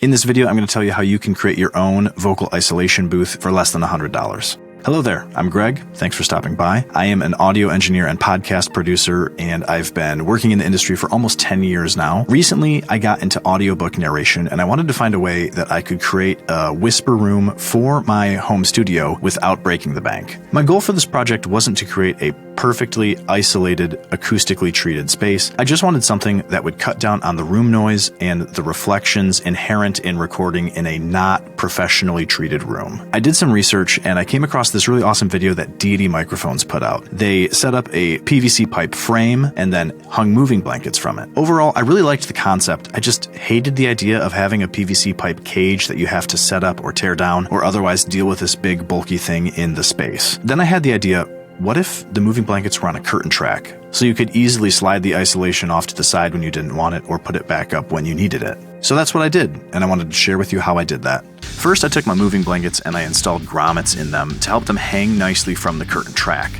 In this video, I'm going to tell you how you can create your own vocal isolation booth for less than $100. Hello there, I'm Greg. Thanks for stopping by. I am an audio engineer and podcast producer, and I've been working in the industry for almost 10 years now. Recently, I got into audiobook narration, and I wanted to find a way that I could create a whisper room for my home studio without breaking the bank. My goal for this project wasn't to create a perfectly isolated, acoustically treated space. I just wanted something that would cut down on the room noise and the reflections inherent in recording in a not professionally treated room. I did some research and I came across this really awesome video that Deity Microphones put out. They set up a PVC pipe frame and then hung moving blankets from it. Overall, I really liked the concept. I just hated the idea of having a PVC pipe cage that you have to set up or tear down or otherwise deal with this big bulky thing in the space. Then I had the idea, what if the moving blankets were on a curtain track, so you could easily slide the isolation off to the side when you didn't want it or put it back up when you needed it? So that's what I did, and I wanted to share with you how I did that. First, I took my moving blankets and I installed grommets in them to help them hang nicely from the curtain track.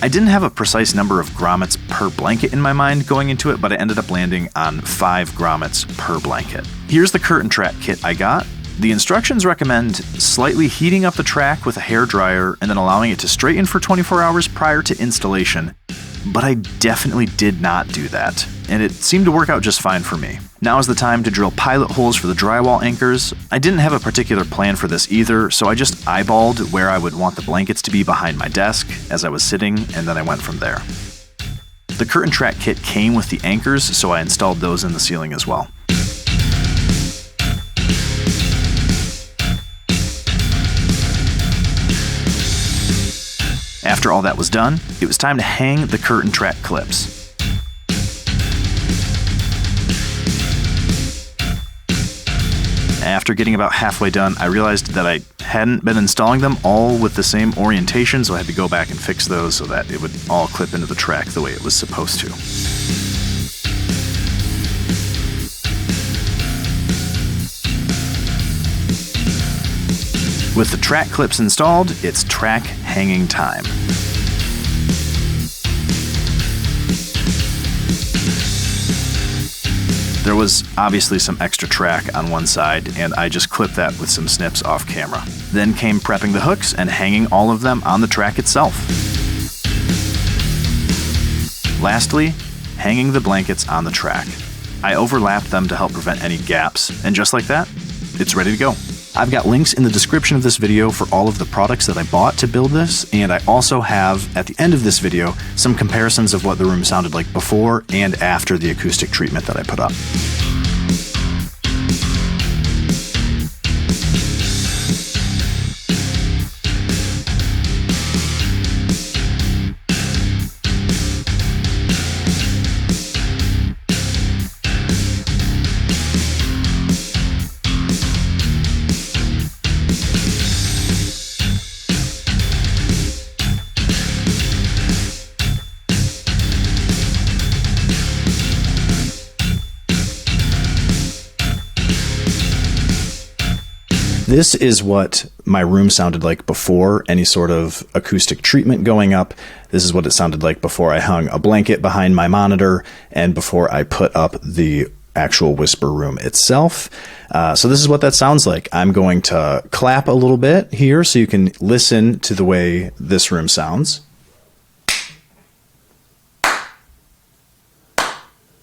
I didn't have a precise number of grommets per blanket in my mind going into it, but I ended up landing on 5 grommets per blanket. Here's the curtain track kit I got. The instructions recommend slightly heating up the track with a hair dryer and then allowing it to straighten for 24 hours prior to installation, but I definitely did not do that, and it seemed to work out just fine for me. Now is the time to drill pilot holes for the drywall anchors. I didn't have a particular plan for this either, so I just eyeballed where I would want the blankets to be behind my desk as I was sitting, and then I went from there. The curtain track kit came with the anchors, so I installed those in the ceiling as well. After all that was done, it was time to hang the curtain track clips. After getting about halfway done, I realized that I hadn't been installing them all with the same orientation, so I had to go back and fix those so that it would all clip into the track the way it was supposed to. With the track clips installed, it's track hanging time. There was obviously some extra track on one side, and I just clipped that with some snips off camera. Then came prepping the hooks and hanging all of them on the track itself. Lastly, hanging the blankets on the track. I overlapped them to help prevent any gaps, and just like that, it's ready to go. I've got links in the description of this video for all of the products that I bought to build this, and I also have, at the end of this video, some comparisons of what the room sounded like before and after the acoustic treatment that I put up. This is what my room sounded like before any sort of acoustic treatment going up. This is what it sounded like before I hung a blanket behind my monitor and before I put up the actual whisper room itself. So this is what that sounds like. I'm going to clap a little bit here so you can listen to the way this room sounds.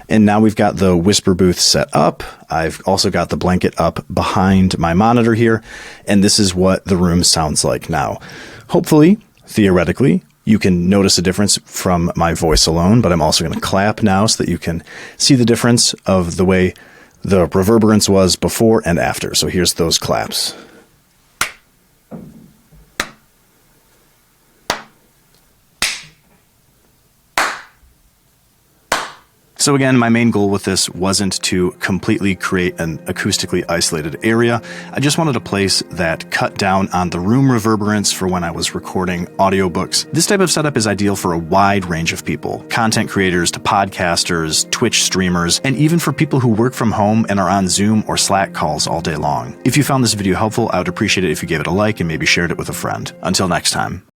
And now we've got the whisper booth set up. I've also got the blanket up behind my monitor here, and this is what the room sounds like now. Hopefully, theoretically, you can notice a difference from my voice alone, but I'm also going to clap now so that you can see the difference of the way the reverberance was before and after. So here's those claps. So again, my main goal with this wasn't to completely create an acoustically isolated area. I just wanted a place that cut down on the room reverberance for when I was recording audiobooks. This type of setup is ideal for a wide range of people, content creators to podcasters, Twitch streamers, and even for people who work from home and are on Zoom or Slack calls all day long. If you found this video helpful, I would appreciate it if you gave it a like and maybe shared it with a friend. Until next time.